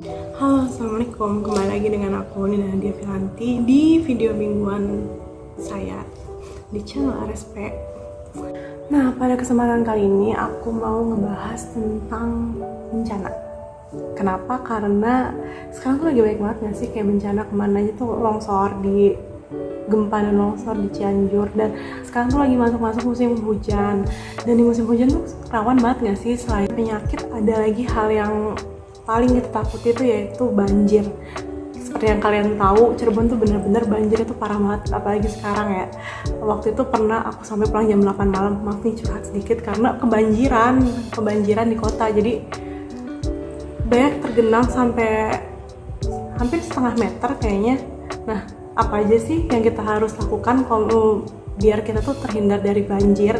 Halo, assalamualaikum. Kembali lagi dengan aku Nina Nadia Filanti di video mingguan saya di channel RSP. Nah, pada kesempatan kali ini aku mau ngebahas tentang bencana. Kenapa? Karena sekarang tuh lagi banyak banget gak sih kayak bencana kemana aja tuh longsor di gempa dan longsor di Cianjur, dan sekarang tuh lagi masuk musim hujan, dan di musim hujan tuh rawan banget gak sih? Selain penyakit ada lagi hal yang paling kita takuti itu yaitu banjir. Seperti yang kalian tahu, Cirebon tuh bener-bener banjir itu parah banget, apalagi sekarang ya. Waktu itu pernah aku sampai pulang jam 8 malam, maaf nih curhat sedikit, karena kebanjiran di kota. Jadi banyak tergenang sampai hampir setengah meter kayaknya. Nah, apa aja sih yang kita harus lakukan kalau biar kita tuh terhindar dari banjir?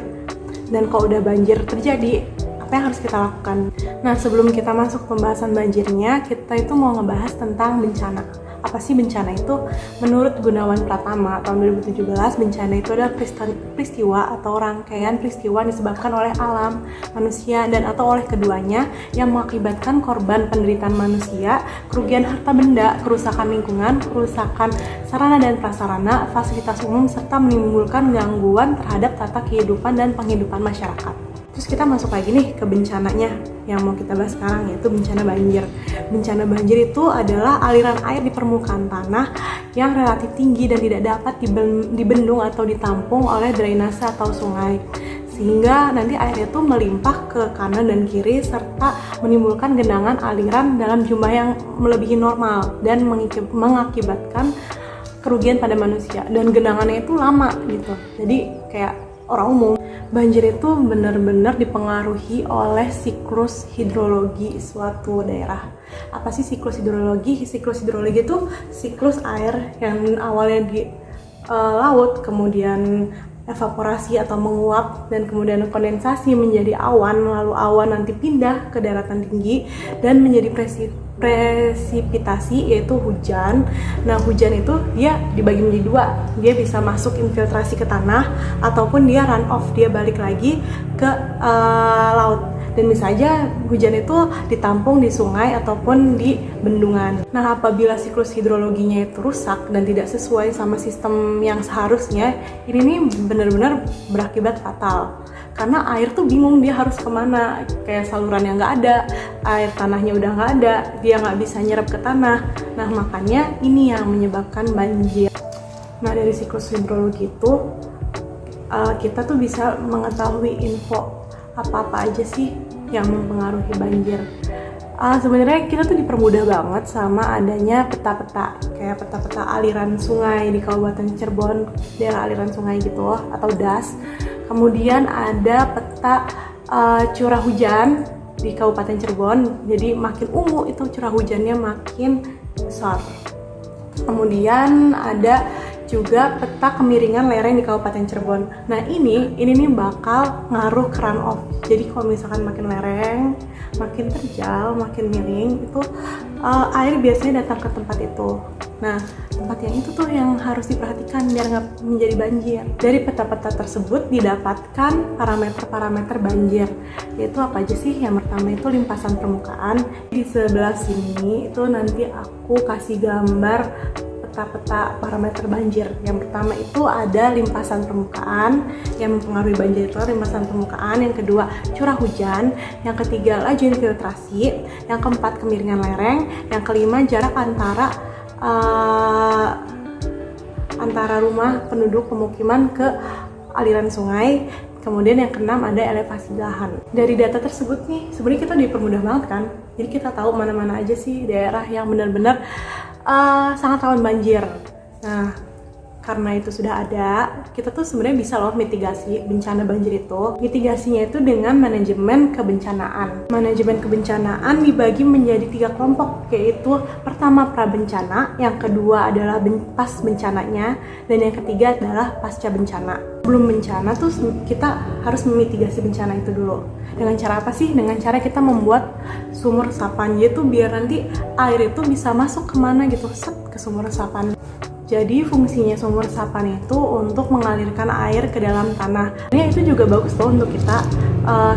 Dan kalau udah banjir terjadi, apa yang harus kita lakukan? Nah, sebelum kita masuk pembahasan banjirnya, kita itu mau ngebahas tentang bencana. Apa sih bencana itu? Menurut Gunawan Pratama tahun 2017, bencana itu adalah peristiwa atau rangkaian peristiwa disebabkan oleh alam, manusia, dan atau oleh keduanya yang mengakibatkan korban penderitaan manusia, kerugian harta benda, kerusakan lingkungan, kerusakan sarana dan prasarana, fasilitas umum, serta menimbulkan gangguan terhadap tata kehidupan dan penghidupan masyarakat. Terus kita masuk lagi nih ke bencananya yang mau kita bahas sekarang, yaitu bencana banjir. Bencana banjir itu adalah aliran air di permukaan tanah yang relatif tinggi dan tidak dapat dibendung atau ditampung oleh drainase atau sungai, sehingga nanti airnya itu melimpah ke kanan dan kiri serta menimbulkan genangan aliran dalam jumlah yang melebihi normal dan mengakibatkan kerugian pada manusia, dan genangannya itu lama gitu. Jadi kayak orang umum, banjir itu benar-benar dipengaruhi oleh siklus hidrologi suatu daerah. Apa sih siklus hidrologi? Siklus hidrologi itu siklus air yang awalnya di laut, kemudian evaporasi atau menguap, dan kemudian kondensasi menjadi awan, lalu awan nanti pindah ke daratan tinggi dan menjadi presipitasi, yaitu hujan. Nah, hujan itu dia dibagi menjadi dua, dia bisa masuk infiltrasi ke tanah ataupun dia run off, dia balik lagi ke laut. Dan bisa aja hujan itu ditampung di sungai ataupun di bendungan. Nah, apabila siklus hidrologinya itu rusak dan tidak sesuai sama sistem yang seharusnya, ini nih benar-benar berakibat fatal. Karena air tuh bingung dia harus kemana, kayak saluran yang nggak ada, air tanahnya udah nggak ada, dia nggak bisa nyerap ke tanah. Nah, makanya ini yang menyebabkan banjir. Nah, dari siklus hidrologi itu kita tuh bisa mengetahui info apa-apa aja sih yang mempengaruhi banjir. Sebenarnya kita tuh dipermudah banget sama adanya peta-peta, kayak peta-peta aliran sungai di Kabupaten Cirebon, daerah aliran sungai gitu atau DAS. Kemudian ada peta curah hujan di Kabupaten Cirebon, jadi makin ungu itu curah hujannya makin besar. Kemudian ada juga peta kemiringan lereng di Kabupaten Cirebon. Nah, ini nih bakal ngaruh ke runoff. Jadi kalau misalkan makin lereng, makin terjal, makin miring, itu air biasanya datang ke tempat itu. Nah, tempat yang itu tuh yang harus diperhatikan biar nggak menjadi banjir. Dari peta-peta tersebut didapatkan parameter-parameter banjir. Yaitu apa aja sih? Yang pertama itu limpasan permukaan. Di sebelah sini itu nanti aku kasih gambar peta-peta parameter banjir. Yang pertama itu ada limpasan permukaan, yang mempengaruhi banjir itu limpasan permukaan. Yang kedua curah hujan, yang ketiga laju infiltrasi, yang keempat kemiringan lereng, yang kelima jarak antara rumah penduduk pemukiman ke aliran sungai. Kemudian yang keenam ada elevasi lahan. Dari data tersebut nih, sebenarnya kita dipermudah banget kan. Jadi kita tahu mana-mana aja sih daerah yang benar-benar sangat rawan banjir. Nah, karena itu sudah ada, kita tuh sebenarnya bisa loh mitigasi bencana banjir itu. Mitigasinya itu dengan manajemen kebencanaan. Manajemen kebencanaan dibagi menjadi 3 kelompok, yaitu pertama prabencana, yang kedua adalah pas bencananya, dan yang ketiga adalah pasca bencana. Sebelum bencana tuh kita harus memitigasi bencana itu dulu. Dengan cara apa sih? Dengan cara kita membuat sumur resapan, yaitu biar nanti air itu bisa masuk kemana gitu, ke sumur resapan. Jadi fungsinya sumur resapan itu untuk mengalirkan air ke dalam tanah. Ini itu juga bagus loh untuk kita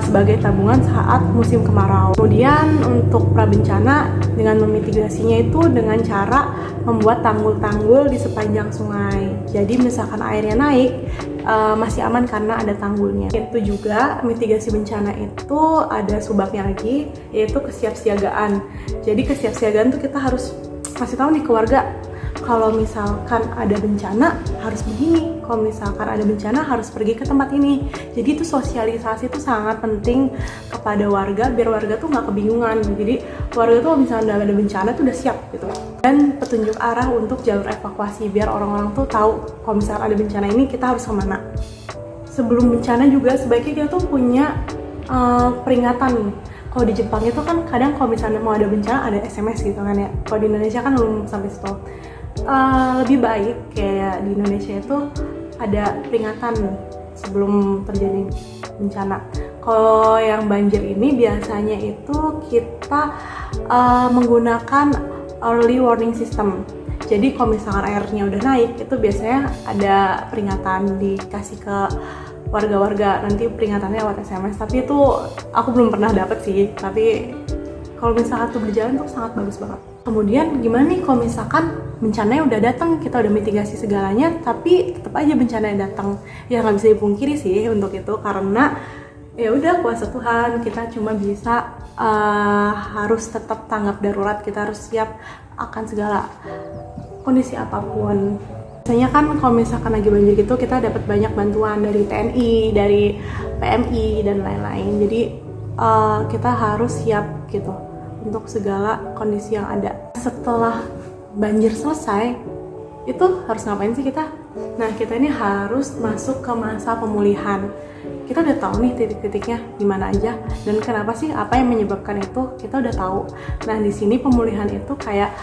sebagai tabungan saat musim kemarau. Kemudian untuk prabencana dengan memitigasinya itu dengan cara membuat tanggul-tanggul di sepanjang sungai. Jadi misalkan airnya naik masih aman karena ada tanggulnya. Itu juga mitigasi bencana itu ada subbabnya lagi, yaitu kesiapsiagaan. Jadi kesiapsiagaan tuh kita harus kasih tahu nih ke warga, kalau misalkan ada bencana harus begini, kalau misalkan ada bencana harus pergi ke tempat ini. Jadi itu sosialisasi itu sangat penting kepada warga biar warga tuh nggak kebingungan. Jadi warga tuh misalnya ada bencana tuh udah siap gitu. Dan petunjuk arah untuk jalur evakuasi biar orang-orang tuh tahu kalau misalkan ada bencana ini kita harus kemana. Sebelum bencana juga sebaiknya kita tuh punya peringatan. Kalau di Jepang itu kan kadang kalau misalnya mau ada bencana ada SMS gitu kan ya. Kalau di Indonesia kan belum sampai situ. Lebih baik kayak di Indonesia itu ada peringatan sebelum terjadi bencana. Kalau yang banjir ini biasanya itu kita menggunakan early warning system. Jadi kalau misalkan airnya udah naik itu biasanya ada peringatan dikasih ke warga-warga, nanti peringatannya lewat SMS. Tapi itu aku belum pernah dapet sih, tapi kalau misalkan itu berjalan tuh sangat bagus banget. Kemudian gimana nih kalau misalkan bencananya udah datang, kita udah mitigasi segalanya, tapi tetap aja bencananya datang. Ya nggak bisa dipungkiri sih untuk itu, karena ya udah kuasa Tuhan, kita cuma bisa harus tetap tanggap darurat, kita harus siap akan segala kondisi apapun. Biasanya kan kalau misalkan lagi banjir gitu kita dapat banyak bantuan dari TNI, dari PMI dan lain-lain. Jadi kita harus siap gitu untuk segala kondisi yang ada. Setelah banjir selesai, itu harus ngapain sih kita? Nah, kita ini harus masuk ke masa pemulihan. Kita udah tahu nih titik-titiknya di mana aja dan kenapa sih, apa yang menyebabkan itu, kita udah tahu. Nah, di sini pemulihan itu kayak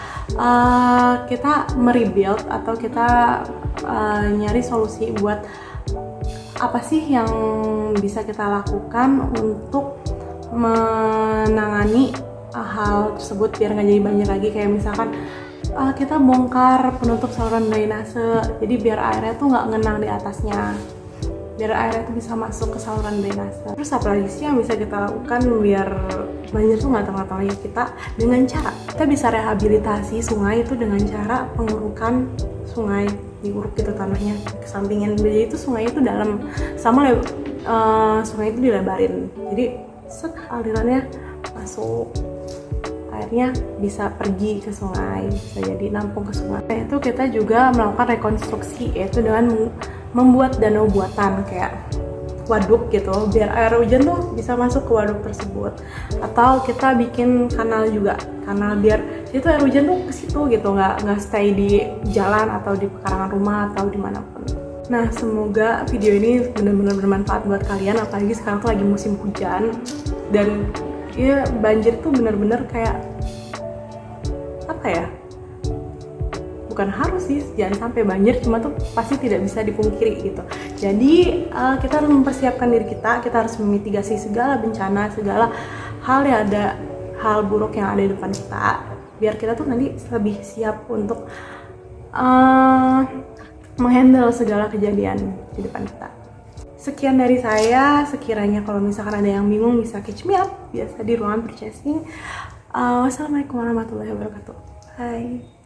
kita merebuild atau kita nyari solusi buat apa sih yang bisa kita lakukan untuk menangani hal tersebut biar nggak jadi banjir lagi. Kayak misalkan kita bongkar penutup saluran drainase, jadi biar airnya tuh nggak ngenang di atasnya, biar airnya tuh bisa masuk ke saluran drainase. Terus apa lagi sih yang bisa kita lakukan biar banjir tuh nggak datang lagi? Kita bisa rehabilitasi sungai itu dengan cara pengurukan sungai, diuruk gitu tanahnya, kesampingin. Jadi itu sungai itu dalam, sama sungai itu dilebarin, jadi alirannya masuk, airnya bisa pergi ke sungai, bisa jadi nampung ke sungai. Nah, itu kita juga melakukan rekonstruksi, yaitu dengan membuat danau buatan kayak waduk gitu, biar air hujan tuh bisa masuk ke waduk tersebut. Atau kita bikin kanal juga, kanal biar itu air hujan tuh ke situ gitu, nggak stay di jalan atau di pekarangan rumah atau dimanapun. Nah, semoga video ini benar-benar bermanfaat buat kalian, apalagi sekarang tuh lagi musim hujan dan ya banjir tuh benar-benar kayak apa ya, bukan harus sih jangan sampai banjir, cuma tuh pasti tidak bisa dipungkiri gitu. Jadi kita harus mempersiapkan diri kita harus memitigasi segala bencana, segala hal yang ada, hal buruk yang ada di depan kita, biar kita tuh nanti lebih siap untuk menghandle segala kejadian di depan kita. Sekian dari saya. Sekiranya kalau misalkan ada yang bingung bisa catch me up biasa di ruangan purchasing. Wassalamualaikum warahmatullahi wabarakatuh. Bye.